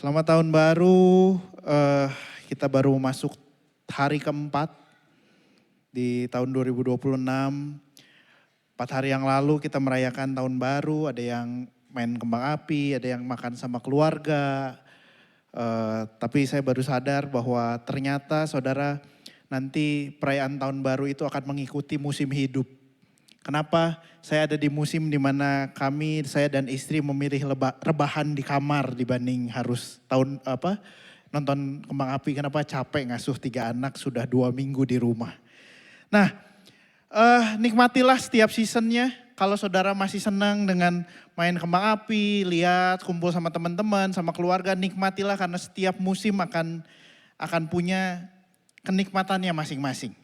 Selamat tahun baru, kita baru masuk hari keempat di tahun 2026. 4 hari yang lalu kita merayakan tahun baru, ada yang main kembang api, ada yang makan sama keluarga. Tapi saya baru sadar bahwa ternyata saudara nanti perayaan tahun baru itu akan mengikuti musim hidup. Kenapa? Saya ada di musim di mana saya dan istri memilih rebahan di kamar dibanding harus nonton kembang api. Kenapa? Capek ngasuh 3 anak sudah 2 minggu di rumah. Nah, nikmatilah setiap seasonnya. Kalau saudara masih senang dengan main kembang api, lihat, kumpul sama teman-teman, sama keluarga, nikmatilah karena setiap musim akan punya kenikmatannya masing-masing.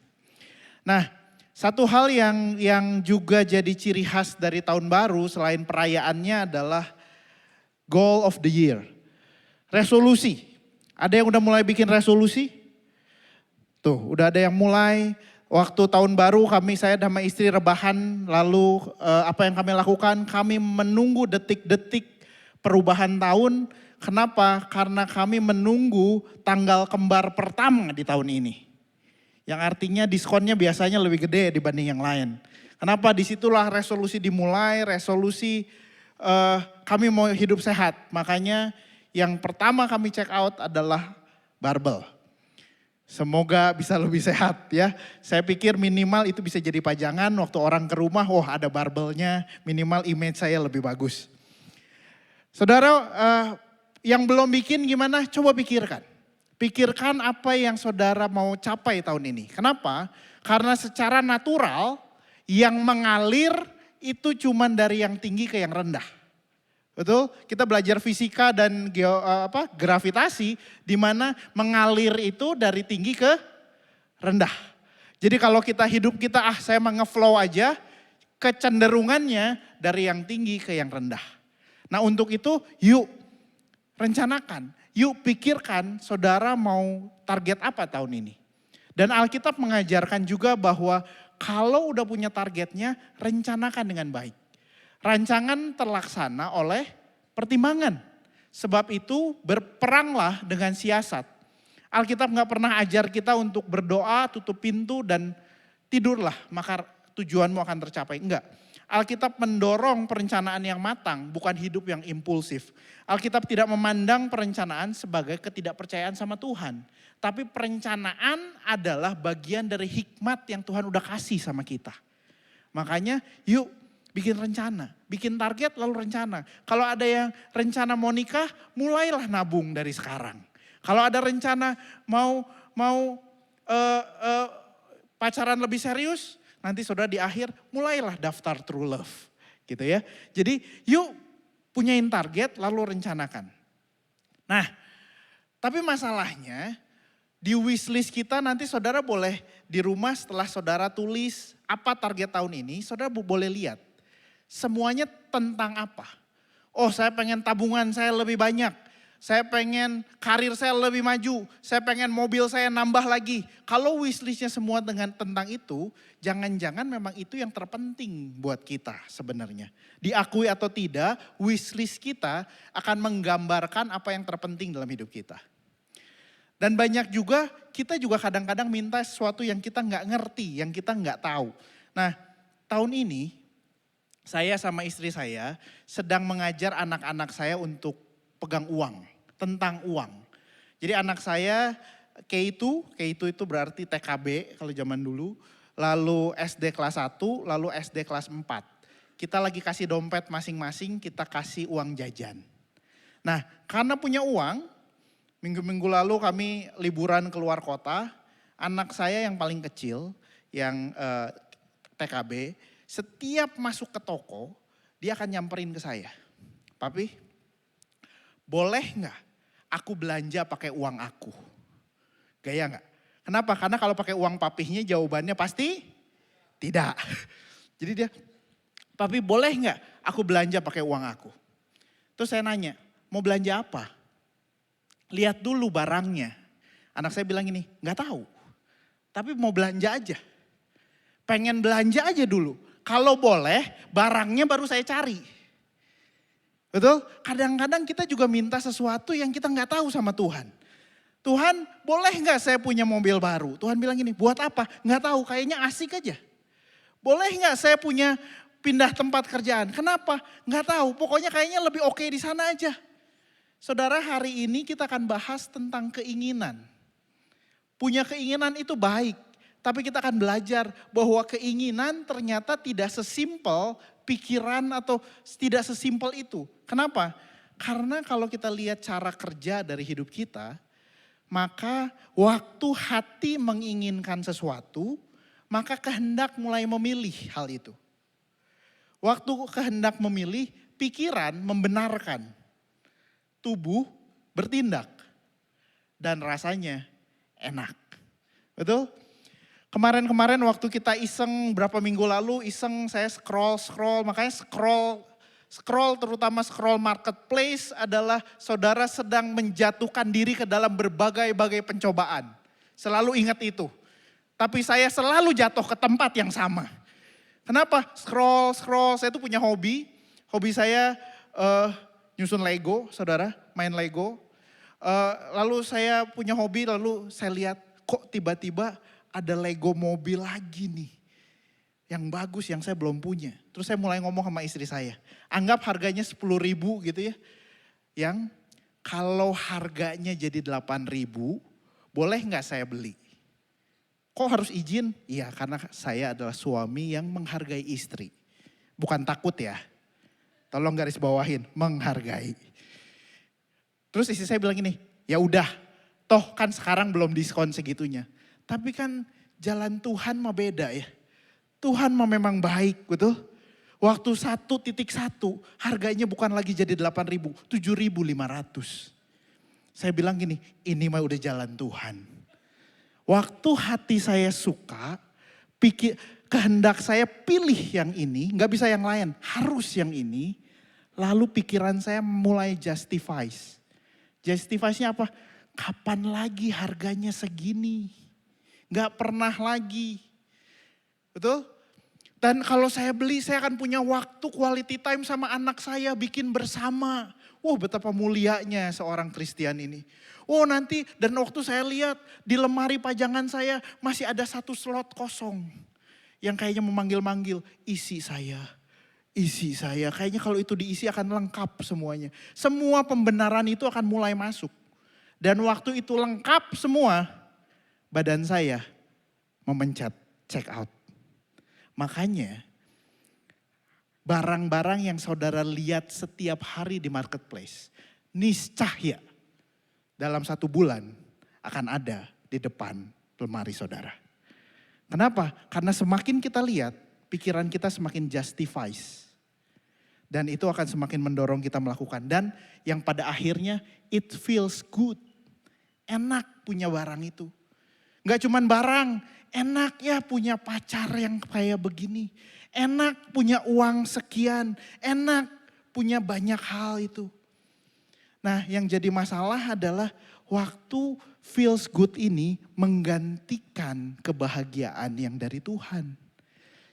Nah, satu hal yang juga jadi ciri khas dari tahun baru selain perayaannya adalah goal of the year. Resolusi. Ada yang udah mulai bikin resolusi? Tuh, udah ada yang mulai. Waktu tahun baru saya sama istri rebahan, lalu apa yang kami lakukan? Kami menunggu detik-detik perubahan tahun. Kenapa? Karena kami menunggu tanggal kembar pertama di tahun ini. Yang artinya diskonnya biasanya lebih gede dibanding yang lain. Kenapa? Disitulah resolusi dimulai, resolusi kami mau hidup sehat. Makanya yang pertama kami check out adalah barbel. Semoga bisa lebih sehat ya. Saya pikir minimal itu bisa jadi pajangan waktu orang ke rumah, wah ada barbelnya, minimal image saya lebih bagus. Saudara yang belum bikin gimana? Coba pikirkan. Pikirkan apa yang saudara mau capai tahun ini. Kenapa? Karena secara natural yang mengalir itu cuma dari yang tinggi ke yang rendah. Betul? Kita belajar fisika dan gravitasi di mana mengalir itu dari tinggi ke rendah. Jadi kalau hidup kita saya mau nge-flow aja, kecenderungannya dari yang tinggi ke yang rendah. Nah untuk itu yuk rencanakan. Yuk pikirkan saudara mau target apa tahun ini. Dan Alkitab mengajarkan juga bahwa kalau udah punya targetnya, rencanakan dengan baik. Rancangan terlaksana oleh pertimbangan. Sebab itu berperanglah dengan siasat. Alkitab gak pernah ajar kita untuk berdoa, tutup pintu dan tidurlah maka tujuanmu akan tercapai. Enggak. Alkitab mendorong perencanaan yang matang, bukan hidup yang impulsif. Alkitab tidak memandang perencanaan sebagai ketidakpercayaan sama Tuhan. Tapi perencanaan adalah bagian dari hikmat yang Tuhan udah kasih sama kita. Makanya yuk bikin rencana, bikin target lalu rencana. Kalau ada yang rencana mau nikah, mulailah nabung dari sekarang. Kalau ada rencana mau pacaran lebih serius, nanti saudara di akhir mulailah daftar true love gitu ya. Jadi yuk punyain target lalu rencanakan. Nah tapi masalahnya di wishlist kita nanti saudara boleh di rumah setelah saudara tulis apa target tahun ini, saudara boleh lihat. Semuanya tentang apa? Oh saya pengen tabungan saya lebih banyak. Saya pengen karir saya lebih maju, saya pengen mobil saya nambah lagi. Kalau wishlistnya semua tentang itu, jangan-jangan memang itu yang terpenting buat kita sebenarnya. Diakui atau tidak, wishlist kita akan menggambarkan apa yang terpenting dalam hidup kita. Dan banyak juga, kita juga kadang-kadang minta sesuatu yang kita nggak ngerti, yang kita nggak tahu. Nah tahun ini, saya sama istri saya sedang mengajar anak-anak saya untuk pegang uang. Tentang uang. Jadi anak saya K2 itu berarti TKB kalau zaman dulu. Lalu SD kelas 1, lalu SD kelas 4. Kita lagi kasih dompet masing-masing, kita kasih uang jajan. Nah karena punya uang, minggu-minggu lalu kami liburan keluar kota. Anak saya yang paling kecil, yang TKB, setiap masuk ke toko, dia akan nyamperin ke saya. Papi, boleh gak aku belanja pakai uang aku? Gaya gak? Kenapa? Karena kalau pakai uang papihnya jawabannya pasti tidak. Jadi dia, papi boleh gak aku belanja pakai uang aku? Terus saya nanya, mau belanja apa? Lihat dulu barangnya. Anak saya bilang gini, gak tahu. Tapi mau belanja aja. Pengen belanja aja dulu. Kalau boleh barangnya baru saya cari. Betul? Kadang-kadang kita juga minta sesuatu yang kita nggak tahu sama Tuhan. Tuhan, boleh nggak saya punya mobil baru? Tuhan bilang gini, buat apa? Nggak tahu, kayaknya asik aja. Boleh nggak saya punya pindah tempat kerjaan? Kenapa? Nggak tahu, pokoknya kayaknya lebih oke di sana aja. Saudara, hari ini kita akan bahas tentang keinginan. Punya keinginan itu baik, tapi kita akan belajar bahwa keinginan ternyata tidak sesimpel pikiran atau tidak sesimpel itu. Kenapa? Karena kalau kita lihat cara kerja dari hidup kita, maka waktu hati menginginkan sesuatu, maka kehendak mulai memilih hal itu. Waktu kehendak memilih, pikiran membenarkan. Tubuh bertindak. Dan rasanya enak. Betul? Kemarin-kemarin waktu kita iseng berapa minggu lalu, saya scroll, makanya scroll terutama scroll marketplace adalah saudara sedang menjatuhkan diri ke dalam berbagai-bagai pencobaan. Selalu ingat itu. Tapi saya selalu jatuh ke tempat yang sama. Kenapa? Scroll, saya tuh punya hobi. Hobi saya nyusun Lego, saudara, main Lego. Lalu saya punya hobi, lalu saya lihat kok tiba-tiba ada Lego mobil lagi nih. Yang bagus, yang saya belum punya. Terus saya mulai ngomong sama istri saya. Anggap harganya 10.000 gitu ya. Yang kalau harganya jadi 8.000, boleh nggak saya beli? Kok harus izin? Iya, karena saya adalah suami yang menghargai istri. Bukan takut ya. Tolong garis bawahin, menghargai. Terus istri saya bilang gini, ya udah, toh kan sekarang belum diskon segitunya. Tapi kan jalan Tuhan mah beda ya. Tuhan mah memang baik, betul? Waktu 1.1 harganya bukan lagi jadi 8.000, 7.500. Saya bilang gini, ini mah udah jalan Tuhan. Waktu hati saya suka, kehendak saya pilih yang ini, gak bisa yang lain, harus yang ini. Lalu pikiran saya mulai justifies. Justifies-nya apa? Kapan lagi harganya segini? Gak pernah lagi. Betul? Dan kalau saya beli, saya akan punya waktu quality time sama anak saya, bikin bersama. Wah, betapa mulianya seorang Kristian ini. Oh nanti, dan waktu saya lihat di lemari pajangan saya masih ada 1 slot kosong. Yang kayaknya memanggil-manggil, isi saya. Kayaknya kalau itu diisi akan lengkap semuanya. Semua pembenaran itu akan mulai masuk. Dan waktu itu lengkap semua, badan saya memencet check out. Makanya barang-barang yang saudara lihat setiap hari di marketplace, niscaya dalam 1 bulan akan ada di depan lemari saudara. Kenapa? Karena semakin kita lihat, pikiran kita semakin justifies. Dan itu akan semakin mendorong kita melakukan. Dan yang pada akhirnya it feels good. Enak punya barang itu. Gak cuman barang, enak ya punya pacar yang kayak begini. Enak punya uang sekian, enak punya banyak hal itu. Nah yang jadi masalah adalah waktu feels good ini menggantikan kebahagiaan yang dari Tuhan.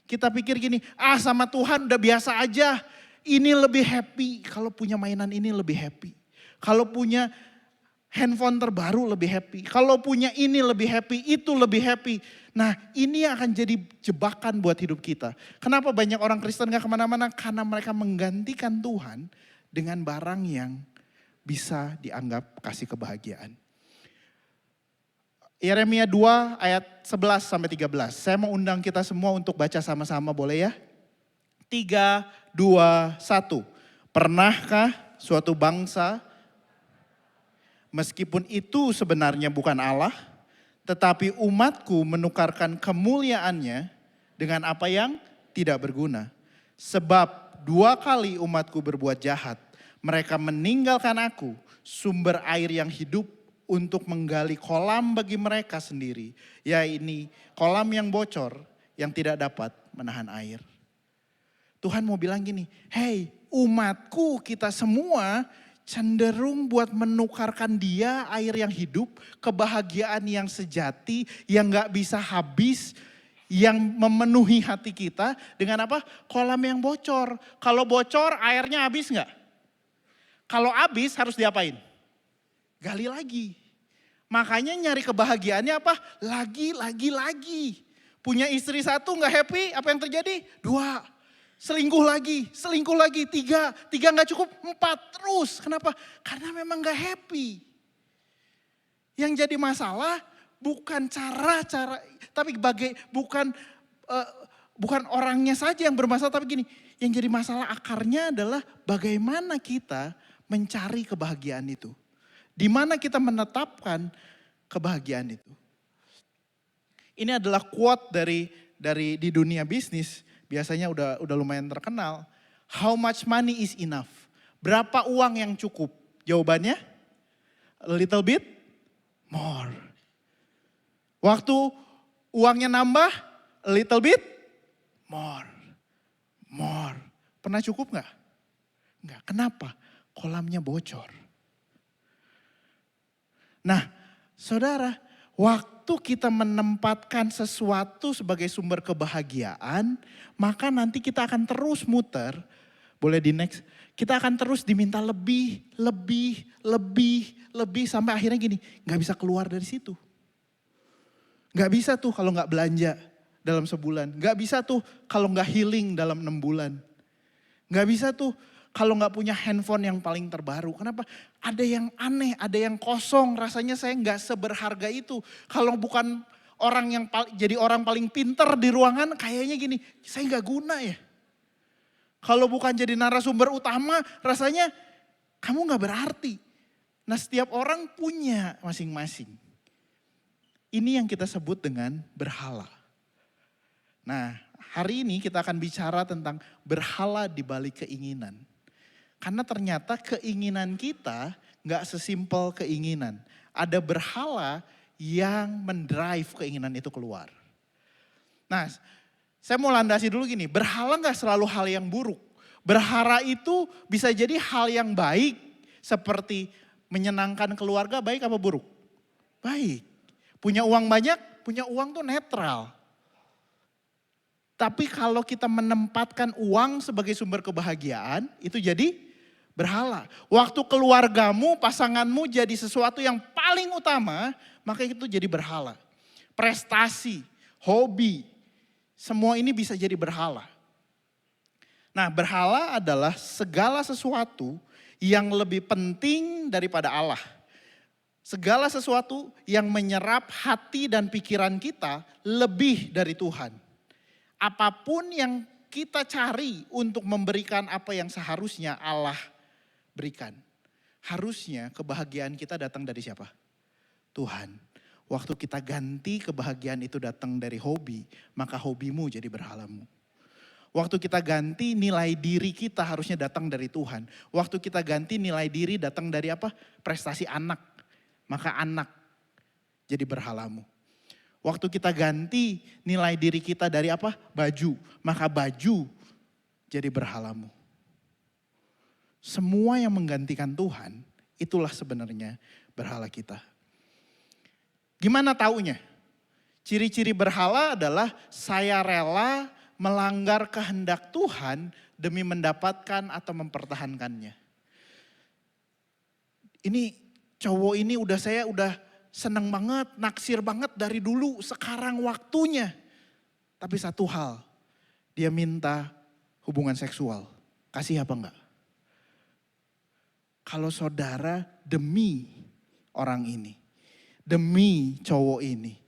Kita pikir gini, sama Tuhan udah biasa aja. Ini lebih happy, kalau punya mainan ini lebih happy. Kalau punya handphone terbaru lebih happy. Kalau punya ini lebih happy, itu lebih happy. Nah ini akan jadi jebakan buat hidup kita. Kenapa banyak orang Kristen gak kemana-mana? Karena mereka menggantikan Tuhan dengan barang yang bisa dianggap kasih kebahagiaan. Yeremia 2 ayat 11-13. Saya mau undang kita semua untuk baca sama-sama, boleh ya? 3, 2, 1. Pernahkah suatu bangsa, meskipun itu sebenarnya bukan Allah, tetapi umatku menukarkan kemuliaannya dengan apa yang tidak berguna. Sebab 2 kali umatku berbuat jahat. Mereka meninggalkan aku, sumber air yang hidup, untuk menggali kolam bagi mereka sendiri. Ya ini kolam yang bocor, yang tidak dapat menahan air. Tuhan mau bilang gini, hey umatku kita semua cenderung buat menukarkan dia air yang hidup, kebahagiaan yang sejati, yang gak bisa habis, yang memenuhi hati kita dengan apa? Kolam yang bocor. Kalau bocor airnya habis gak? Kalau habis harus diapain? Gali lagi. Makanya nyari kebahagiaannya apa? Lagi. Punya istri satu nggak happy, apa yang terjadi? 2. Selingkuh lagi, 3 nggak cukup, 4 terus. Kenapa? Karena memang nggak happy. Yang jadi masalah bukan cara, tapi bukan orangnya saja yang bermasalah, tapi gini, yang jadi masalah akarnya adalah bagaimana kita mencari kebahagiaan itu. Di mana kita menetapkan kebahagiaan itu. Ini adalah quote dari di dunia bisnis, biasanya udah lumayan terkenal. How much money is enough? Berapa uang yang cukup? Jawabannya a little bit more. Waktu uangnya nambah, a little bit more. Pernah cukup nggak? Nggak. Kenapa? Kolamnya bocor. Nah, saudara, waktu kita menempatkan sesuatu sebagai sumber kebahagiaan, maka nanti kita akan terus muter. Boleh di next? Kita akan terus diminta lebih, sampai akhirnya gini, nggak bisa keluar dari situ. Nggak bisa tuh kalau nggak belanja dalam sebulan. Nggak bisa tuh kalau nggak healing dalam 6 bulan. Nggak bisa tuh kalau nggak punya handphone yang paling terbaru. Kenapa? Ada yang aneh, ada yang kosong. Rasanya saya nggak seberharga itu. Kalau bukan orang yang jadi orang paling pinter di ruangan, kayaknya gini, saya nggak guna ya. Kalau bukan jadi narasumber utama, rasanya kamu nggak berarti. Nah, setiap orang punya masing-masing. Ini yang kita sebut dengan berhala. Nah, hari ini kita akan bicara tentang berhala di balik keinginan. Karena ternyata keinginan kita gak sesimpel keinginan. Ada berhala yang mendrive keinginan itu keluar. Nah, saya mau landasi dulu gini, berhala gak selalu hal yang buruk. Berhala itu bisa jadi hal yang baik, seperti menyenangkan keluarga, baik apa buruk? Baik. Punya uang banyak, punya uang tuh netral. Tapi kalau kita menempatkan uang sebagai sumber kebahagiaan, itu jadi berhala. Waktu keluargamu, pasanganmu jadi sesuatu yang paling utama, maka itu jadi berhala. Prestasi, hobi, semua ini bisa jadi berhala. Nah, berhala adalah segala sesuatu yang lebih penting daripada Allah. Segala sesuatu yang menyerap hati dan pikiran kita lebih dari Tuhan. Apapun yang kita cari untuk memberikan apa yang seharusnya Allah berikan. Harusnya kebahagiaan kita datang dari siapa? Tuhan. Waktu kita ganti kebahagiaan itu datang dari hobi, maka hobimu jadi berhalamu. Waktu kita ganti nilai diri kita harusnya datang dari Tuhan. Waktu kita ganti nilai diri datang dari apa? Prestasi anak. Maka anak jadi berhalamu. Waktu kita ganti nilai diri kita dari apa? Baju. Maka baju jadi berhalamu. Semua yang menggantikan Tuhan, itulah sebenarnya berhala kita. Gimana taunya? Ciri-ciri berhala adalah saya rela melanggar kehendak Tuhan demi mendapatkan atau mempertahankannya. Ini cowok ini saya udah seneng banget, naksir banget dari dulu, sekarang waktunya. Tapi satu hal, dia minta hubungan seksual. Kasih apa enggak? Kalau saudara demi orang ini, demi cowok ini,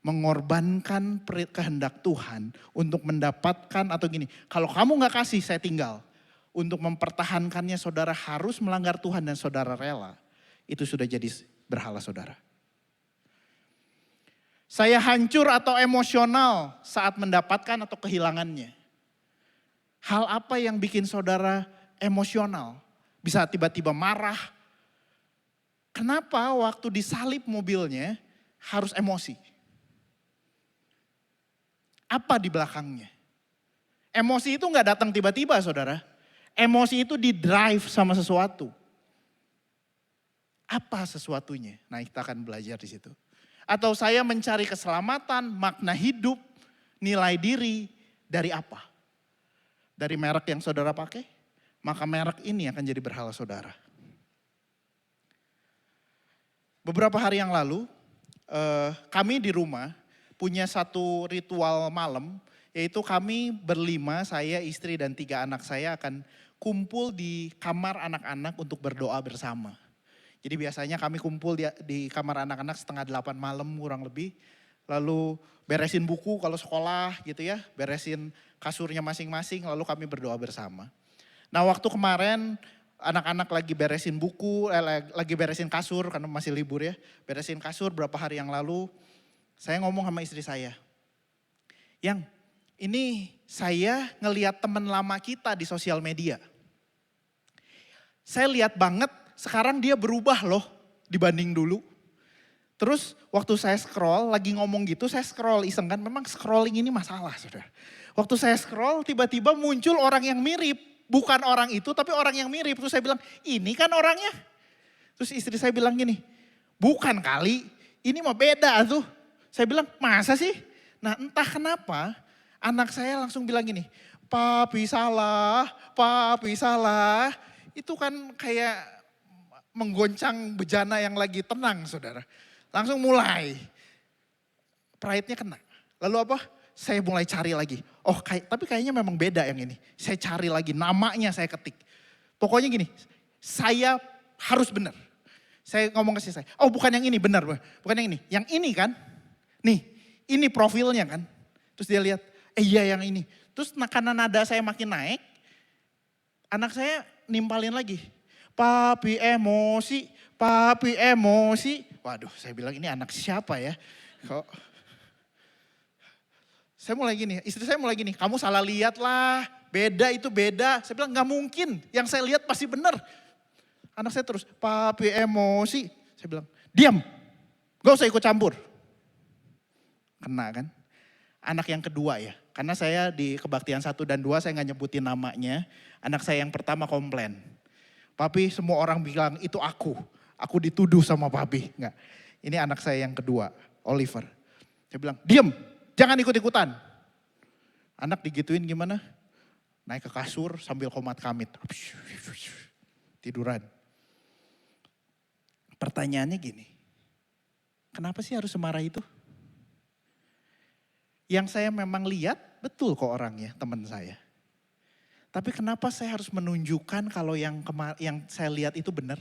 mengorbankan kehendak Tuhan untuk mendapatkan atau gini, kalau kamu gak kasih saya tinggal. Untuk mempertahankannya saudara harus melanggar Tuhan dan saudara rela. Itu sudah jadi berhala saudara. Saya hancur atau emosional saat mendapatkan atau kehilangannya. Hal apa yang bikin saudara emosional? Bisa tiba-tiba marah. Kenapa waktu disalib mobilnya harus emosi? Apa di belakangnya? Emosi itu gak datang tiba-tiba saudara. Emosi itu di-drive sama sesuatu. Apa sesuatunya? Nah, kita akan belajar di situ. Atau saya mencari keselamatan, makna hidup, nilai diri dari apa? Dari merek yang saudara pakai? Maka merek ini akan jadi berhala saudara. Beberapa hari yang lalu, kami di rumah punya satu ritual malam, yaitu kami berlima, saya, istri, dan 3 anak saya akan kumpul di kamar anak-anak untuk berdoa bersama. Jadi biasanya kami kumpul di kamar anak-anak setengah 8 malam kurang lebih. Lalu beresin buku kalau sekolah gitu ya, beresin kasurnya masing-masing, lalu kami berdoa bersama. Nah waktu kemarin anak-anak lagi beresin buku, lagi beresin kasur karena masih libur ya. Beresin kasur berapa hari yang lalu, saya ngomong sama istri saya. Yang ini saya ngelihat teman lama kita di sosial media. Saya lihat banget sekarang dia berubah loh dibanding dulu. Terus waktu saya scroll, lagi ngomong gitu saya scroll iseng kan, memang scrolling ini masalah saudara. Waktu saya scroll tiba-tiba muncul orang yang mirip. Bukan orang itu tapi orang yang mirip. Terus saya bilang ini kan orangnya. Terus istri saya bilang gini, bukan kali ini mah beda tuh. Saya bilang masa sih? Nah entah kenapa anak saya langsung bilang gini, papi salah, papi salah. Itu kan kayak menggoncang bejana yang lagi tenang saudara. Langsung mulai, pride-nya kena. Lalu apa? Saya mulai cari lagi. Oh tapi kayaknya memang beda yang ini. Saya cari lagi, namanya saya ketik. Pokoknya gini, saya harus benar. Saya ngomong ke istri saya, oh bukan yang ini benar. Bukan yang ini. Yang ini kan, nih ini profilnya kan. Terus dia lihat, iya yang ini. Terus karena nada saya makin naik, anak saya nimpalin lagi. Papi emosi, papi emosi. Waduh saya bilang ini anak siapa ya. Kok saya mulai gini, istri saya mulai gini, kamu salah lihat lah, beda itu beda. Saya bilang gak mungkin, yang saya lihat pasti benar. Anak saya terus, papi emosi. Saya bilang, diam, gak usah ikut campur. Kena kan? Anak yang kedua ya, karena saya di kebaktian 1 dan 2 saya gak nyebutin namanya. Anak saya yang pertama komplain. Papi semua orang bilang itu aku dituduh sama papi. Enggak, ini anak saya yang kedua, Oliver. Saya bilang, diam. Jangan ikut-ikutan. Anak digituin gimana? Naik ke kasur sambil komat kamit. Tiduran. Pertanyaannya gini. Kenapa sih harus semarah itu? Yang saya memang lihat betul kok orangnya teman saya. Tapi kenapa saya harus menunjukkan kalau yang saya lihat itu benar?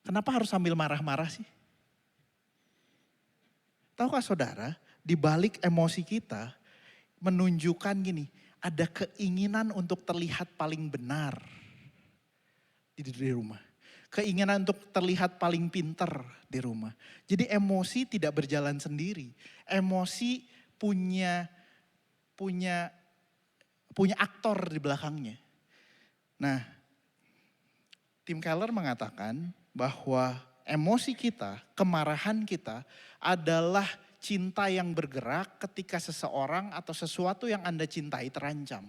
Kenapa harus sambil marah-marah sih? Tahukah saudara? Di balik emosi kita menunjukkan gini, ada keinginan untuk terlihat paling benar di rumah. Keinginan untuk terlihat paling pinter di rumah. Jadi emosi tidak berjalan sendiri. Emosi punya aktor di belakangnya. Nah, Tim Keller mengatakan bahwa emosi kita, kemarahan kita adalah cinta yang bergerak ketika seseorang atau sesuatu yang Anda cintai terancam.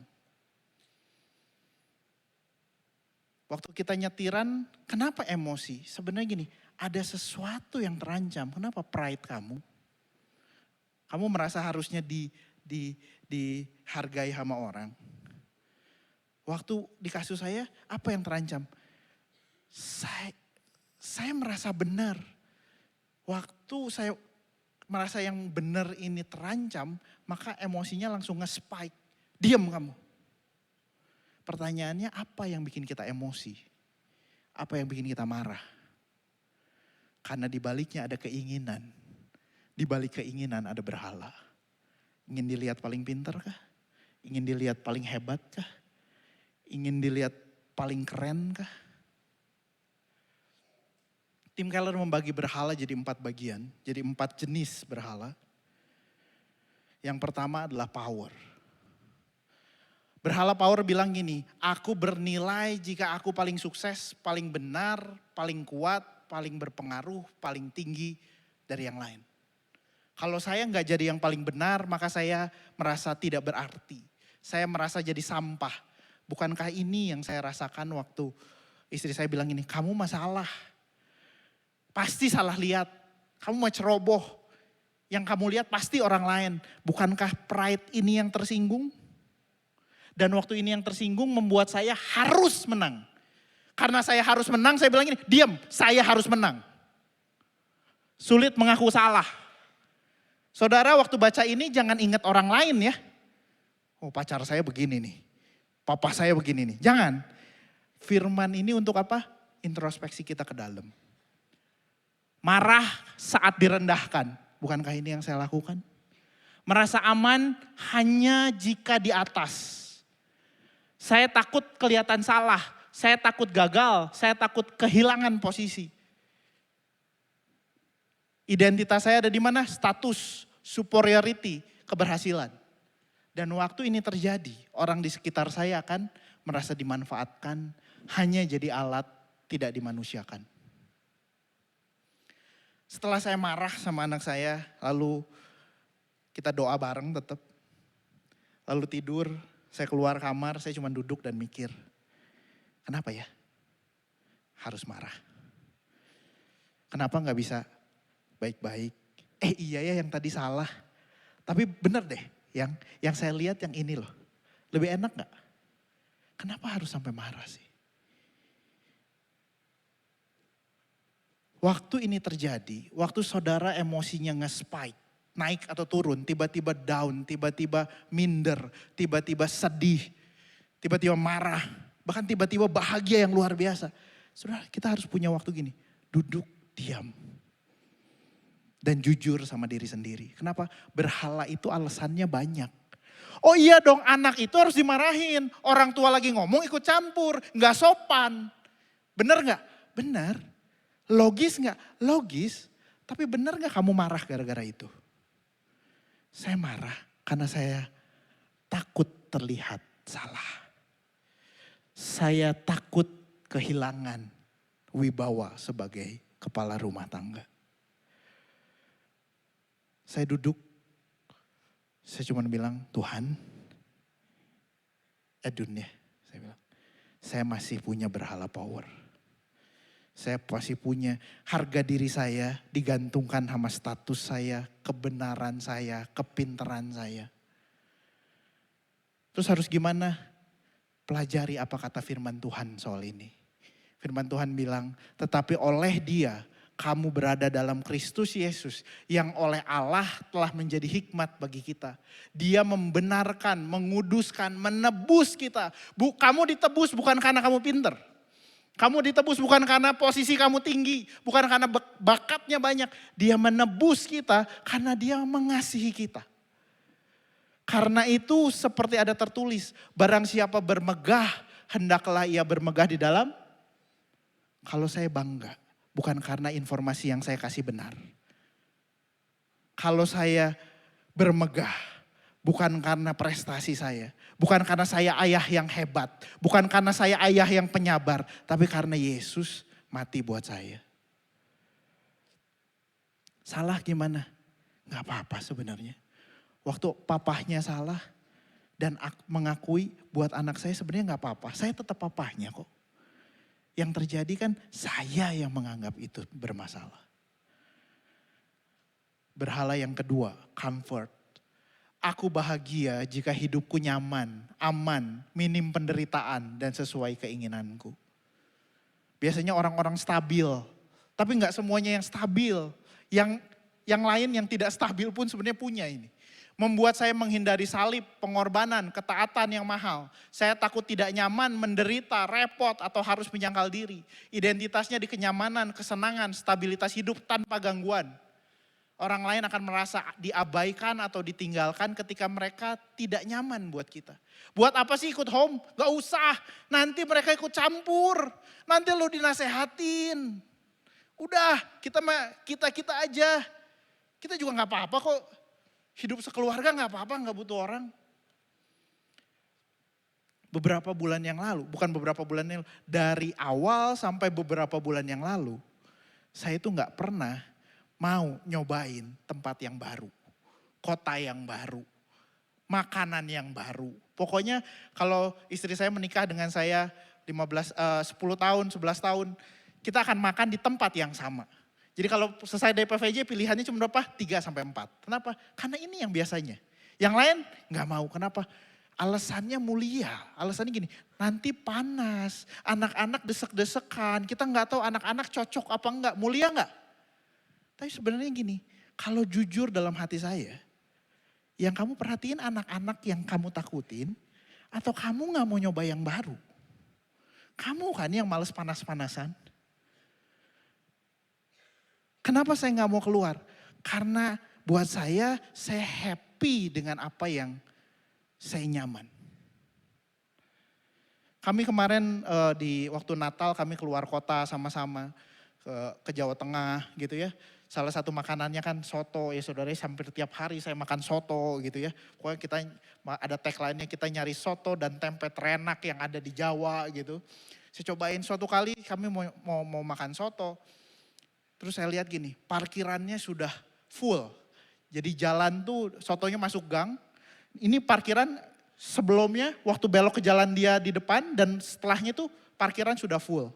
Waktu kita nyetiran, kenapa emosi? Sebenarnya gini, ada sesuatu yang terancam. Kenapa pride kamu? Kamu merasa harusnya dihargai sama orang. Waktu di kasus saya, apa yang terancam? Saya merasa benar. Waktu saya merasa yang benar ini terancam, maka emosinya langsung nge-spike. Diam kamu. Pertanyaannya apa yang bikin kita emosi? Apa yang bikin kita marah? Karena di baliknya ada keinginan. Di balik keinginan ada berhala. Ingin dilihat paling pintar kah? Ingin dilihat paling hebat kah? Ingin dilihat paling keren kah? Tim Keller membagi berhala jadi 4 bagian, jadi 4 jenis berhala. Yang pertama adalah power. Berhala power bilang gini, aku bernilai jika aku paling sukses, paling benar, paling kuat, paling berpengaruh, paling tinggi dari yang lain. Kalau saya nggak jadi yang paling benar, maka saya merasa tidak berarti. Saya merasa jadi sampah. Bukankah ini yang saya rasakan waktu istri saya bilang ini, kamu masalah. Pasti salah lihat, kamu mau ceroboh. Yang kamu lihat pasti orang lain. Bukankah pride ini yang tersinggung? Dan waktu ini yang tersinggung membuat saya harus menang. Karena saya harus menang, saya bilang ini, diam, saya harus menang. Sulit mengaku salah. Saudara waktu baca ini jangan ingat orang lain ya. Oh pacar saya begini nih, papa saya begini nih. Jangan. Firman ini untuk apa? Introspeksi kita ke dalam. Marah saat direndahkan. Bukankah ini yang saya lakukan? Merasa aman hanya jika di atas. Saya takut kelihatan salah. Saya takut gagal. Saya takut kehilangan posisi. Identitas saya ada di mana? Status, superiority, keberhasilan. Dan waktu ini terjadi, orang di sekitar saya akan merasa dimanfaatkan, hanya jadi alat, tidak dimanusiakan. Setelah saya marah sama anak saya, lalu kita doa bareng tetap. Lalu tidur, saya keluar kamar, saya cuma duduk dan mikir. Kenapa ya? Harus marah. Kenapa gak bisa baik-baik? Iya ya yang tadi salah. Tapi benar deh, yang saya lihat yang ini loh. Lebih enak gak? Kenapa harus sampai marah sih? Waktu ini terjadi, waktu saudara emosinya nge-spike, naik atau turun, tiba-tiba down, tiba-tiba minder, tiba-tiba sedih, tiba-tiba marah, bahkan tiba-tiba bahagia yang luar biasa. Saudara, kita harus punya waktu gini, duduk, diam. Dan jujur sama diri sendiri. Kenapa? Berhala itu alasannya banyak. Oh iya dong, anak itu harus dimarahin. Orang tua lagi ngomong ikut campur, gak sopan. Bener gak? Bener. Logis gak? Logis. Tapi bener gak kamu marah gara-gara itu? Saya marah karena saya takut terlihat salah. Saya takut kehilangan wibawa sebagai kepala rumah tangga. Saya duduk, saya cuma bilang, Tuhan, dunia, saya bilang, saya masih punya berhala power. Saya masih punya harga diri saya digantungkan sama status saya, kebenaran saya, kepintaran saya. Terus harus gimana? Pelajari apa kata firman Tuhan soal ini. Firman Tuhan bilang, tetapi oleh Dia kamu berada dalam Kristus Yesus yang oleh Allah telah menjadi hikmat bagi kita. Dia membenarkan, menguduskan, menebus kita. Kamu ditebus bukan karena kamu pinter. Kamu ditebus bukan karena posisi kamu tinggi, bukan karena bakatnya banyak. Dia menebus kita karena Dia mengasihi kita. Karena itu seperti ada tertulis, barang siapa bermegah, hendaklah ia bermegah di dalam. Kalau saya bangga, bukan karena informasi yang saya kasih benar. Kalau saya bermegah, bukan karena prestasi saya. Bukan karena saya ayah yang hebat. Bukan karena saya ayah yang penyabar. Tapi karena Yesus mati buat saya. Salah gimana? Gak apa-apa sebenarnya. Waktu papahnya salah dan mengakui buat anak saya sebenarnya gak apa-apa. Saya tetap papahnya kok. Yang terjadi kan saya yang menganggap itu bermasalah. Berhala yang kedua, comfort. Aku bahagia jika hidupku nyaman, aman, minim penderitaan dan sesuai keinginanku. Biasanya orang-orang stabil, tapi gak semuanya yang stabil. Yang lain yang tidak stabil pun sebenarnya punya ini. Membuat saya menghindari salib, pengorbanan, ketaatan yang mahal. Saya takut tidak nyaman, menderita, repot, atau harus menyangkal diri. Identitasnya di kenyamanan, kesenangan, stabilitas hidup tanpa gangguan. Orang lain akan merasa diabaikan atau ditinggalkan ketika mereka tidak nyaman buat kita. Buat apa sih ikut home? Gak usah, nanti mereka ikut campur. Nanti lu dinasehatin. Udah, kita aja. Kita juga gak apa-apa kok. Hidup sekeluarga gak apa-apa, gak butuh orang. Beberapa bulan yang lalu, bukan beberapa bulan yang lalu, dari awal sampai beberapa bulan yang lalu, saya itu gak pernah mau nyobain tempat yang baru, kota yang baru, makanan yang baru. Pokoknya kalau istri saya menikah dengan saya 10 tahun, 11 tahun, kita akan makan di tempat yang sama. Jadi kalau selesai dari PVJ pilihannya cuma berapa? 3 sampai 4. Kenapa? Karena ini yang biasanya. Yang lain gak mau. Kenapa? Alasannya mulia. Alasannya gini, nanti panas, anak-anak desek-desekan. Kita gak tahu anak-anak cocok apa enggak. Mulia enggak? Tapi sebenarnya gini, kalau jujur dalam hati saya, yang kamu perhatiin anak-anak yang kamu takutin, atau kamu gak mau nyoba yang baru? Kamu kan yang males panas-panasan. Kenapa saya gak mau keluar? Karena buat saya happy dengan apa yang saya nyaman. Kami kemarin di waktu Natal kami keluar kota sama-sama ke Jawa Tengah gitu ya. Salah satu makanannya kan soto ya saudara, hampir tiap hari saya makan soto gitu ya. Pokoknya kita ada tagline-nya kita nyari soto dan tempe terenak yang ada di Jawa gitu. Saya cobain suatu kali kami mau makan soto. Terus saya lihat gini, parkirannya sudah full. Jadi jalan tuh sotonya masuk gang. Ini parkiran sebelumnya waktu belok ke jalan dia di depan dan setelahnya tuh parkiran sudah full.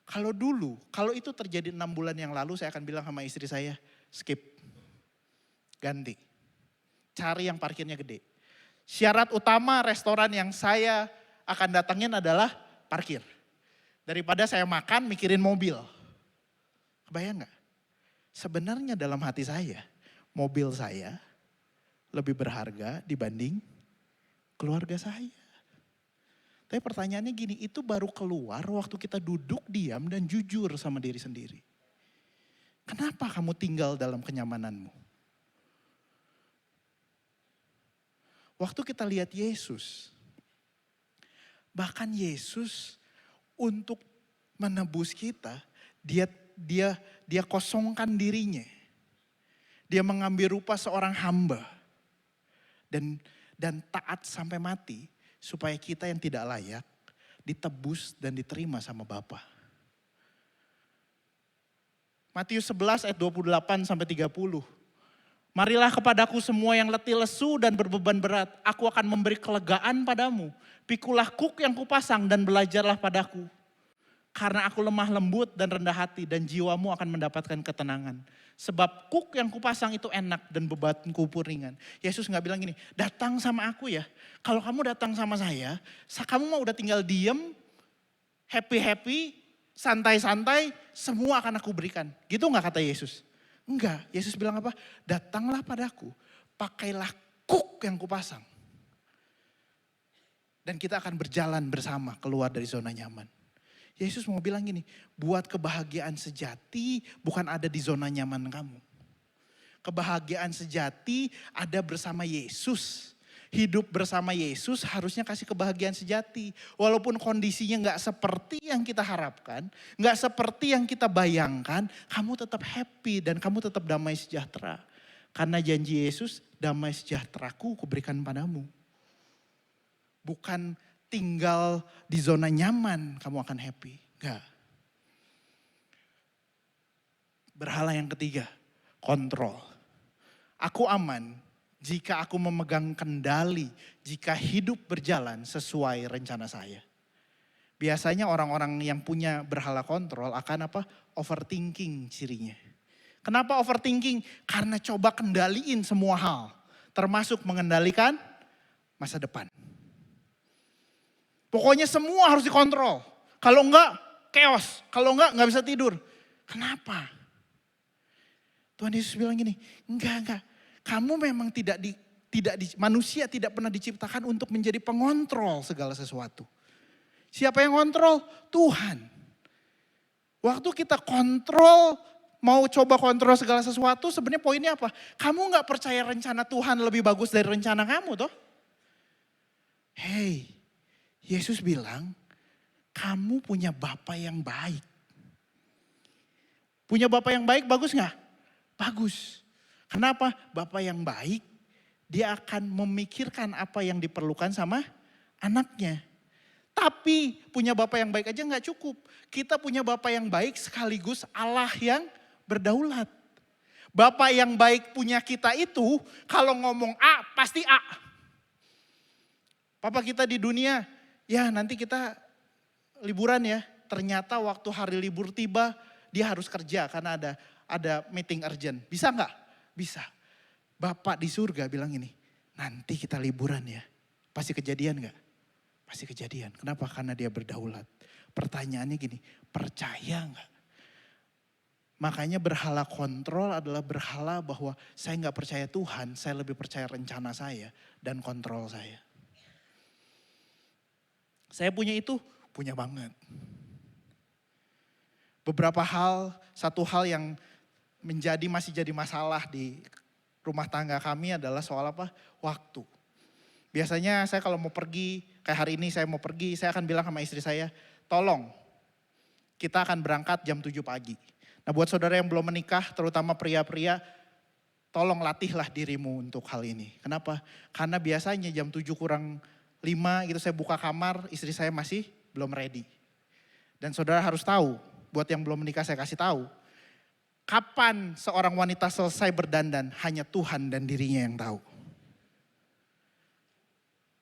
Kalau dulu, kalau itu terjadi 6 bulan yang lalu saya akan bilang sama istri saya, skip, ganti. Cari yang parkirnya gede. Syarat utama restoran yang saya akan datangin adalah parkir. Daripada saya makan mikirin mobil. Kebayang gak? Sebenarnya dalam hati saya, mobil saya lebih berharga dibanding keluarga saya. Tapi pertanyaannya gini, itu baru keluar waktu kita duduk diam dan jujur sama diri sendiri. Kenapa kamu tinggal dalam kenyamananmu? Waktu kita lihat Yesus, bahkan Yesus untuk menebus kita, dia kosongkan dirinya. Dia mengambil rupa seorang hamba dan taat sampai mati supaya kita yang tidak layak ditebus dan diterima sama Bapa. Matius 11 ayat 28 sampai 30. Marilah kepadaku semua yang letih lesu dan berbeban berat, aku akan memberi kelegaan padamu. Pikulah kuk yang kupasang dan belajarlah padaku. Karena aku lemah lembut dan rendah hati dan jiwamu akan mendapatkan ketenangan. Sebab kuk yang kupasang itu enak dan bebanku ringan. Yesus gak bilang gini, datang sama aku ya. Kalau kamu datang sama saya, kamu mau udah tinggal diem, happy-happy, santai-santai, semua akan aku berikan. Gitu gak kata Yesus? Enggak, Yesus bilang apa? Datanglah padaku, pakailah kuk yang kupasang. Dan kita akan berjalan bersama keluar dari zona nyaman. Yesus mau bilang gini, buat kebahagiaan sejati bukan ada di zona nyaman kamu. Kebahagiaan sejati ada bersama Yesus. Hidup bersama Yesus harusnya kasih kebahagiaan sejati. Walaupun kondisinya gak seperti yang kita harapkan, gak seperti yang kita bayangkan, kamu tetap happy dan kamu tetap damai sejahtera. Karena janji Yesus, damai sejahteraku kuberikan padamu. Bukan tinggal di zona nyaman kamu akan happy. Enggak. Berhala yang ketiga, kontrol. Aku aman jika aku memegang kendali, jika hidup berjalan sesuai rencana saya. Biasanya orang-orang yang punya berhala kontrol akan apa? Overthinking cirinya. Kenapa overthinking? Karena coba kendaliin semua hal. Termasuk mengendalikan masa depan. Pokoknya semua harus dikontrol. Kalau enggak, chaos. Kalau enggak bisa tidur. Kenapa? Tuhan Yesus bilang gini, enggak. Kamu memang manusia tidak pernah diciptakan untuk menjadi pengontrol segala sesuatu. Siapa yang kontrol? Tuhan. Waktu kita kontrol, mau coba kontrol segala sesuatu, sebenarnya poinnya apa? Kamu enggak percaya rencana Tuhan lebih bagus dari rencana kamu toh? Hey, Yesus bilang, kamu punya Bapa yang baik. Punya Bapa yang baik bagus gak? Bagus. Kenapa? Bapa yang baik, dia akan memikirkan apa yang diperlukan sama anaknya. Tapi punya Bapa yang baik aja gak cukup. Kita punya Bapa yang baik sekaligus Allah yang berdaulat. Bapa yang baik punya kita itu, kalau ngomong A, pasti A. Papa kita di dunia, ya nanti kita liburan ya. Ternyata waktu hari libur tiba dia harus kerja karena ada meeting urgent. Bisa gak? Bisa. Bapak di surga bilang ini, nanti kita liburan ya. Pasti kejadian gak? Pasti kejadian. Kenapa? Karena dia berdaulat. Pertanyaannya gini, percaya gak? Makanya berhala kontrol adalah berhala bahwa saya nggak percaya Tuhan, saya lebih percaya rencana saya dan kontrol saya. Saya punya itu, punya banget. Beberapa hal, satu hal yang masih jadi masalah di rumah tangga kami adalah soal apa? Waktu. Biasanya saya kalau mau pergi, kayak hari ini saya mau pergi, saya akan bilang sama istri saya, tolong kita akan berangkat jam 7 pagi. Nah buat saudara yang belum menikah, terutama pria-pria, tolong latihlah dirimu untuk hal ini. Kenapa? Karena biasanya jam 7 kurang 5 gitu saya buka kamar, istri saya masih belum ready. Dan saudara harus tahu, buat yang belum menikah saya kasih tahu, kapan seorang wanita selesai berdandan hanya Tuhan dan dirinya yang tahu.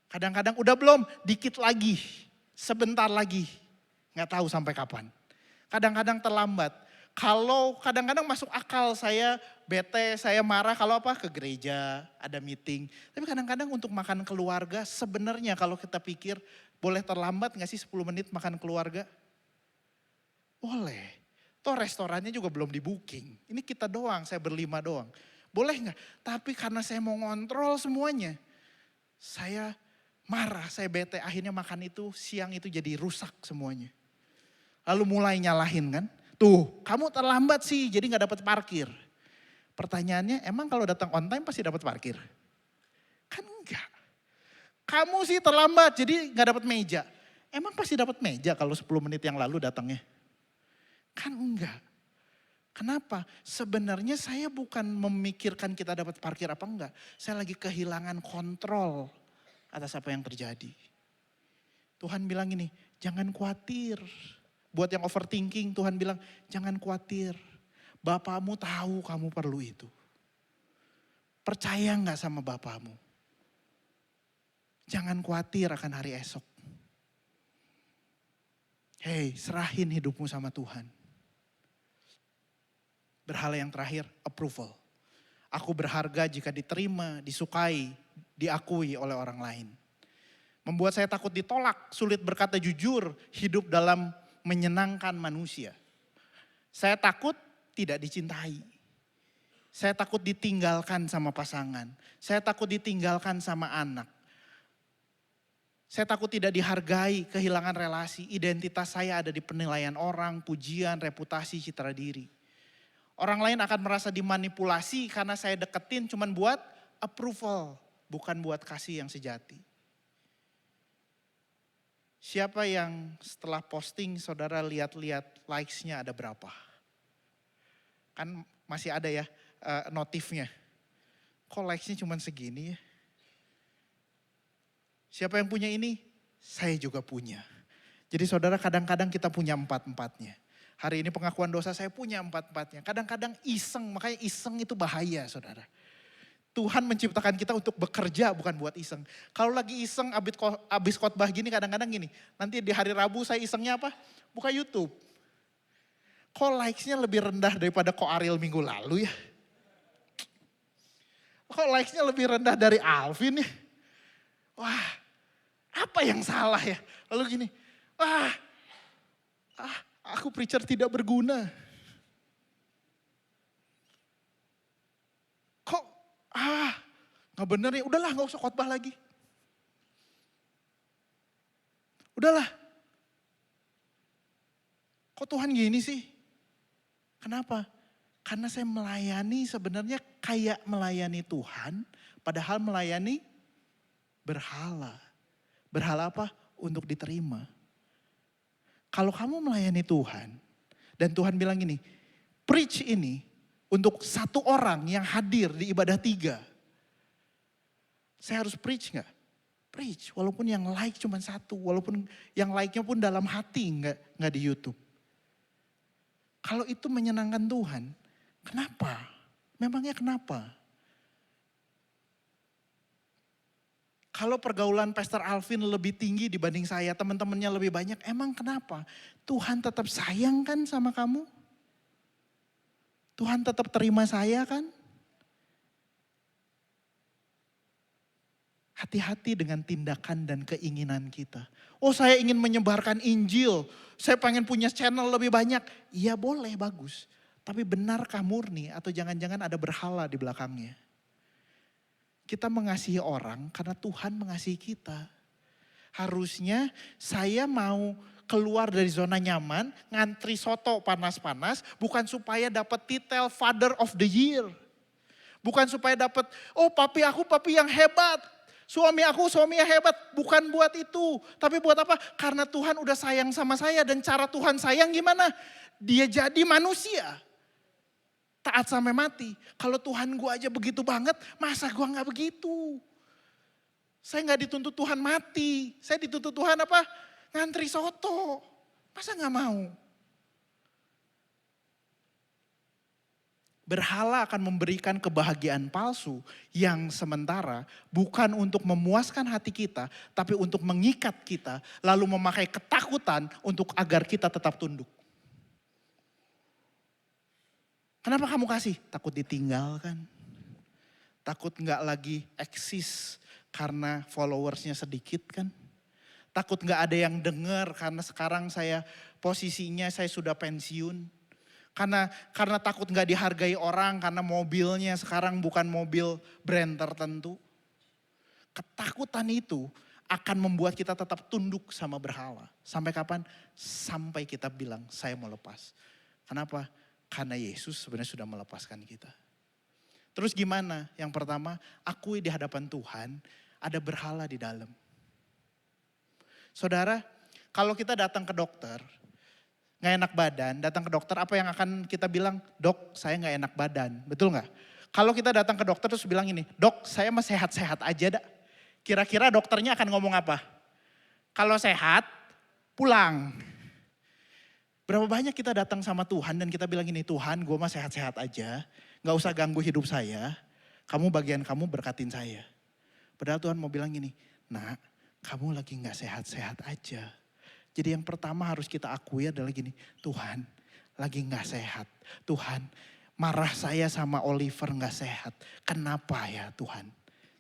Kadang-kadang udah belum, dikit lagi, sebentar lagi, nggak tahu sampai kapan. Kadang-kadang terlambat. Kalau kadang-kadang masuk akal saya bete, saya marah kalau apa ke gereja, ada meeting. Tapi kadang-kadang untuk makan keluarga sebenarnya kalau kita pikir boleh terlambat nggak sih 10 menit makan keluarga? Boleh. Toh restorannya juga belum di booking. Ini kita doang, saya berlima doang. Boleh nggak? Tapi karena saya mau ngontrol semuanya, saya marah, saya bete, akhirnya makan itu siang itu jadi rusak semuanya. Lalu mulai nyalahin kan, tuh kamu terlambat sih jadi gak dapat parkir. Pertanyaannya emang kalau datang on time pasti dapat parkir? Kan enggak. Kamu sih terlambat jadi gak dapat meja. Emang pasti dapat meja kalau 10 menit yang lalu datangnya? Kan enggak. Kenapa? Sebenarnya saya bukan memikirkan kita dapat parkir apa enggak. Saya lagi kehilangan kontrol atas apa yang terjadi. Tuhan bilang ini, jangan khawatir. Buat yang overthinking, Tuhan bilang, jangan khawatir. Bapamu tahu kamu perlu itu. Percaya gak sama bapamu? Jangan khawatir akan hari esok. Hei, serahin hidupmu sama Tuhan. Berhala yang terakhir, approval. Aku berharga jika diterima, disukai, diakui oleh orang lain. Membuat saya takut ditolak, sulit berkata jujur, hidup dalam menyenangkan manusia. Saya takut tidak dicintai. Saya takut ditinggalkan sama pasangan. Saya takut ditinggalkan sama anak. Saya takut tidak dihargai, kehilangan relasi. Identitas saya ada di penilaian orang, pujian, reputasi, citra diri. Orang lain akan merasa dimanipulasi karena saya deketin cuman buat approval, bukan buat kasih yang sejati. Siapa yang setelah posting saudara lihat-lihat likes-nya ada berapa? Kan masih ada ya notifnya. Kok likes-nya cuman segini ya? Siapa yang punya ini? Saya juga punya. Jadi saudara kadang-kadang kita punya empat-empatnya. Hari ini pengakuan dosa saya punya empat-empatnya. Kadang-kadang iseng, makanya iseng itu bahaya saudara. Tuhan menciptakan kita untuk bekerja bukan buat iseng. Kalau lagi iseng abis khotbah gini kadang-kadang gini. Nanti di hari Rabu saya isengnya apa? Buka YouTube. Kok likes-nya lebih rendah daripada Ko Ariel minggu lalu ya? Kok likes-nya lebih rendah dari Alvin ya? Wah, apa yang salah ya? Lalu gini, aku preacher tidak berguna. Kok, gak bener ya, udahlah gak usah khotbah lagi. Udahlah. Kok Tuhan gini sih? Kenapa? Karena saya melayani sebenarnya kayak melayani Tuhan, padahal melayani berhala. Berhala apa? Untuk diterima. Kalau kamu melayani Tuhan, dan Tuhan bilang gini, preach ini untuk satu orang yang hadir di ibadah 3. Saya harus preach gak? Preach, walaupun yang like cuma 1, walaupun yang like-nya pun dalam hati gak di YouTube. Kalau itu menyenangkan Tuhan, kenapa? Memangnya kenapa? Kalau pergaulan Pastor Alvin lebih tinggi dibanding saya, teman-temannya lebih banyak, emang kenapa? Tuhan tetap sayang kan sama kamu? Tuhan tetap terima saya kan? Hati-hati dengan tindakan dan keinginan kita. Oh saya ingin menyebarkan Injil, saya pengen punya channel lebih banyak. Iya boleh, bagus. Tapi benarkah murni atau jangan-jangan ada berhala di belakangnya? Kita mengasihi orang karena Tuhan mengasihi kita. Harusnya saya mau keluar dari zona nyaman, ngantri soto panas-panas, bukan supaya dapat titel Father of the Year. Bukan supaya dapat, oh papi aku papi yang hebat. Suami aku suami yang hebat. Bukan buat itu. Tapi buat apa? Karena Tuhan udah sayang sama saya. Dan cara Tuhan sayang gimana? Dia jadi manusia. Taat sampai mati. Kalau Tuhan gue aja begitu banget, masa gue gak begitu? Saya gak dituntut Tuhan mati. Saya dituntut Tuhan apa? Ngantri soto. Masa gak mau? Berhala akan memberikan kebahagiaan palsu yang sementara bukan untuk memuaskan hati kita, tapi untuk mengikat kita, lalu memakai ketakutan untuk agar kita tetap tunduk. Kenapa kamu kasih? Takut ditinggalkan. Takut gak lagi eksis karena followersnya sedikit kan. Takut gak ada yang dengar karena sekarang posisinya saya sudah pensiun. Karena takut gak dihargai orang karena mobilnya sekarang bukan mobil brand tertentu. Ketakutan itu akan membuat kita tetap tunduk sama berhala. Sampai kapan? Sampai kita bilang saya mau lepas. Kenapa? Karena Yesus sebenarnya sudah melepaskan kita. Terus gimana? Yang pertama, akui di hadapan Tuhan ada berhala di dalam. Saudara, kalau kita datang ke dokter, gak enak badan, datang ke dokter apa yang akan kita bilang? Dok, saya gak enak badan, betul gak? Kalau kita datang ke dokter terus bilang ini, dok saya mah sehat-sehat aja dah. Kira-kira dokternya akan ngomong apa? Kalau sehat, pulang. Berapa banyak kita datang sama Tuhan dan kita bilang gini, Tuhan gue mah sehat-sehat aja, gak usah ganggu hidup saya, kamu bagian kamu berkatin saya. Padahal Tuhan mau bilang gini, nak kamu lagi gak sehat-sehat aja. Jadi yang pertama harus kita akui adalah gini, Tuhan lagi gak sehat. Tuhan marah saya sama Oliver gak sehat. Kenapa ya Tuhan?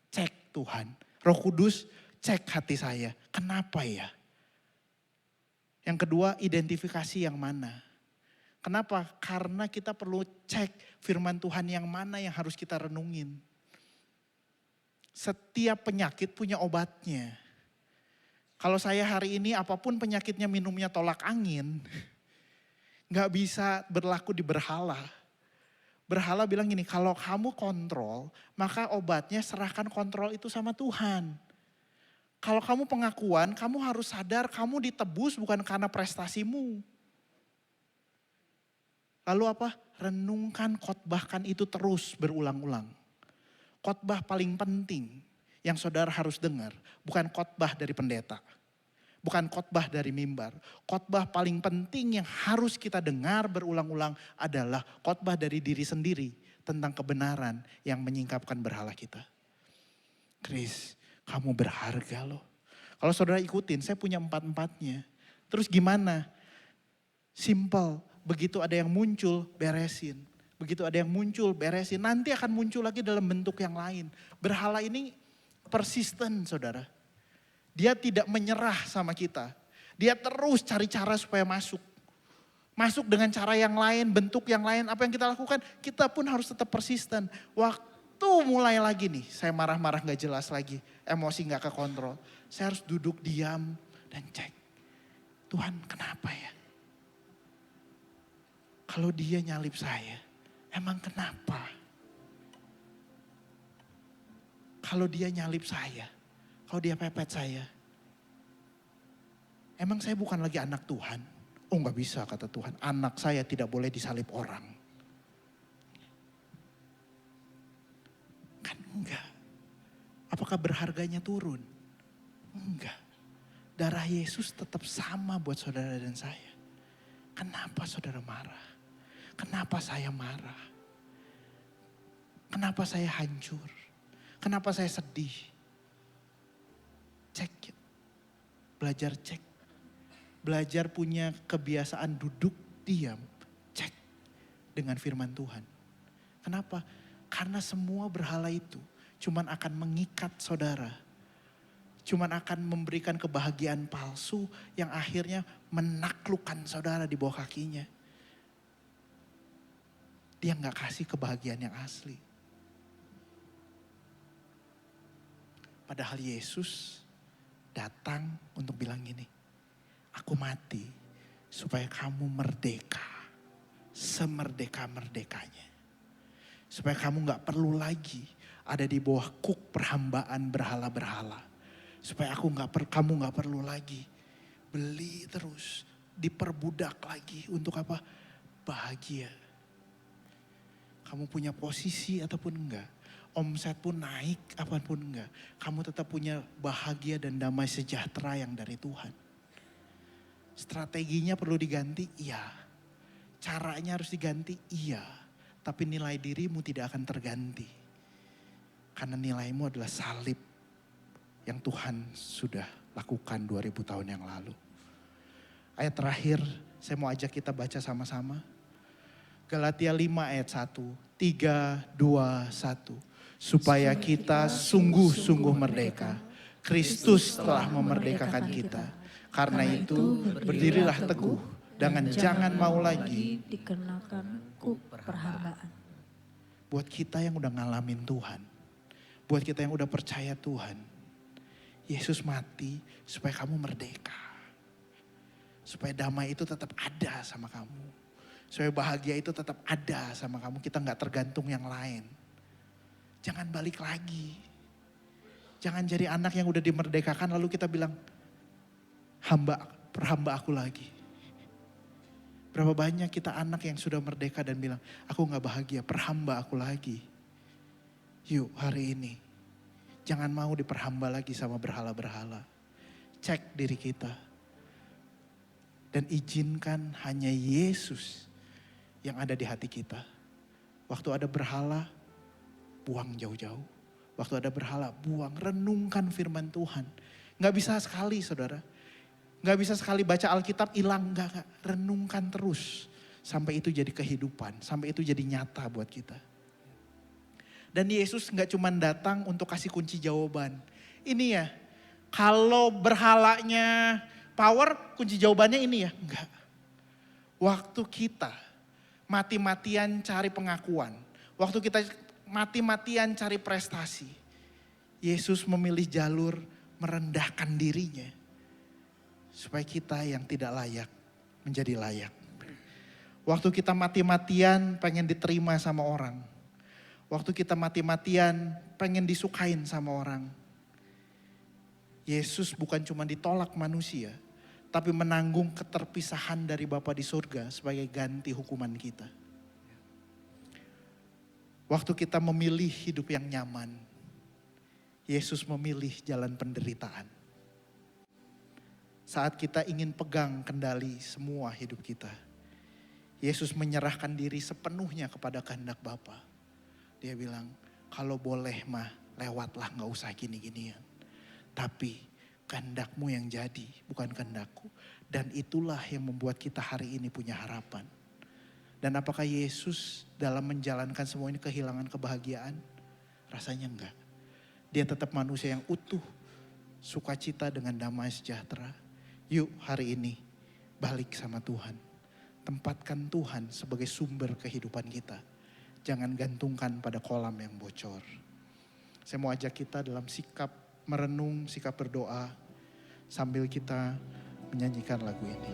Cek Tuhan, Roh Kudus cek hati saya, kenapa ya? Yang kedua, identifikasi yang mana. Kenapa? Karena kita perlu cek firman Tuhan yang mana yang harus kita renungin. Setiap penyakit punya obatnya. Kalau saya hari ini apapun penyakitnya minumnya tolak angin, gak bisa berlaku di berhala. Berhala bilang gini, kalau kamu kontrol, maka obatnya serahkan kontrol itu sama Tuhan. Kalau kamu pengakuan, kamu harus sadar kamu ditebus bukan karena prestasimu. Lalu apa? Renungkan, khotbahkan itu terus berulang-ulang. Khotbah paling penting yang saudara harus dengar, bukan khotbah dari pendeta. Bukan khotbah dari mimbar. Khotbah paling penting yang harus kita dengar berulang-ulang adalah khotbah dari diri sendiri tentang kebenaran yang menyingkapkan berhala kita. Chris, kamu berharga loh. Kalau saudara ikutin, saya punya 4-4-nya. Terus gimana? Simple, begitu ada yang muncul, beresin. Begitu ada yang muncul, beresin. Nanti akan muncul lagi dalam bentuk yang lain. Berhala ini persisten saudara. Dia tidak menyerah sama kita. Dia terus cari cara supaya masuk. Masuk dengan cara yang lain, bentuk yang lain. Apa yang kita lakukan? Kita pun harus tetap persisten. Waktu mulai lagi nih, saya marah-marah gak jelas lagi. Emosi gak kekontrol. Saya harus duduk diam dan cek. Tuhan kenapa ya? Kalau dia nyalip saya, emang kenapa? Kalau dia nyalip saya, kalau dia pepet saya, emang saya bukan lagi anak Tuhan? Oh gak bisa kata Tuhan, anak saya tidak boleh disalip orang. Kan enggak. Apakah berharganya turun? Enggak. Darah Yesus tetap sama buat saudara dan saya. Kenapa saudara marah? Kenapa saya marah? Kenapa saya hancur? Kenapa saya sedih? Cek. Belajar cek. Belajar punya kebiasaan duduk diam. Cek dengan firman Tuhan. Kenapa? Karena semua berhala itu cuman akan mengikat saudara. Cuman akan memberikan kebahagiaan palsu yang akhirnya menaklukkan saudara di bawah kakinya. Dia gak kasih kebahagiaan yang asli. Padahal Yesus datang untuk bilang gini, aku mati supaya kamu merdeka, semerdeka-merdekanya. Supaya kamu gak perlu lagi ada di bawah kuk perhambaan berhala-berhala. Supaya kamu gak perlu lagi beli terus, diperbudak lagi untuk apa? Bahagia. Kamu punya posisi ataupun enggak, omset pun naik apapun enggak, kamu tetap punya bahagia dan damai sejahtera yang dari Tuhan. Strateginya perlu diganti? Iya. Caranya harus diganti? Iya. Tapi nilai dirimu tidak akan terganti. Karena nilaimu adalah salib yang Tuhan sudah lakukan 2000 tahun yang lalu. Ayat terakhir saya mau ajak kita baca sama-sama. Galatia 5 ayat 1, 3, 2, 1. Supaya kita sungguh-sungguh merdeka. Kristus telah memerdekakan kita. Karena itu berdirilah teguh. Dan jangan mau lagi dikenakan kuk perhambaan. Buat kita yang udah ngalamin Tuhan. Buat kita yang udah percaya Tuhan. Yesus mati supaya kamu merdeka. Supaya damai itu tetap ada sama kamu. Supaya bahagia itu tetap ada sama kamu. Kita gak tergantung yang lain. Jangan balik lagi. Jangan jadi anak yang udah dimerdekakan lalu kita bilang, perhamba aku lagi. Berapa banyak kita anak yang sudah merdeka dan bilang, aku gak bahagia, perhamba aku lagi. Yuk hari ini, jangan mau diperhamba lagi sama berhala-berhala. Cek diri kita. Dan izinkan hanya Yesus yang ada di hati kita. Waktu ada berhala, buang jauh-jauh. Waktu ada berhala, buang. Renungkan firman Tuhan. Gak bisa sekali saudara. Gak bisa sekali baca Alkitab hilang. Gak. Renungkan terus. Sampai itu jadi kehidupan. Sampai itu jadi nyata buat kita. Dan Yesus gak cuma datang untuk kasih kunci jawaban. Ini ya, kalau berhalanya power, kunci jawabannya ini ya. Enggak. Waktu kita mati-matian cari pengakuan. Waktu kita mati-matian cari prestasi. Yesus memilih jalur merendahkan dirinya. Supaya kita yang tidak layak menjadi layak. Waktu kita mati-matian pengen diterima sama orang. Waktu kita mati-matian pengen disukain sama orang. Yesus bukan cuma ditolak manusia. Tapi menanggung keterpisahan dari Bapa di surga sebagai ganti hukuman kita. Waktu kita memilih hidup yang nyaman, Yesus memilih jalan penderitaan. Saat kita ingin pegang kendali semua hidup kita, Yesus menyerahkan diri sepenuhnya kepada kehendak Bapa. Dia bilang, kalau boleh mah lewatlah, gak usah gini-ginian. Tapi kehendakmu yang jadi, bukan kehendakku. Dan itulah yang membuat kita hari ini punya harapan. Dan apakah Yesus dalam menjalankan semua ini kehilangan kebahagiaan? Rasanya enggak. Dia tetap manusia yang utuh, sukacita dengan damai sejahtera. Yuk hari ini balik sama Tuhan. Tempatkan Tuhan sebagai sumber kehidupan kita. Jangan gantungkan pada kolam yang bocor. Saya mau ajak kita dalam sikap merenung, sikap berdoa. Sambil kita menyanyikan lagu ini.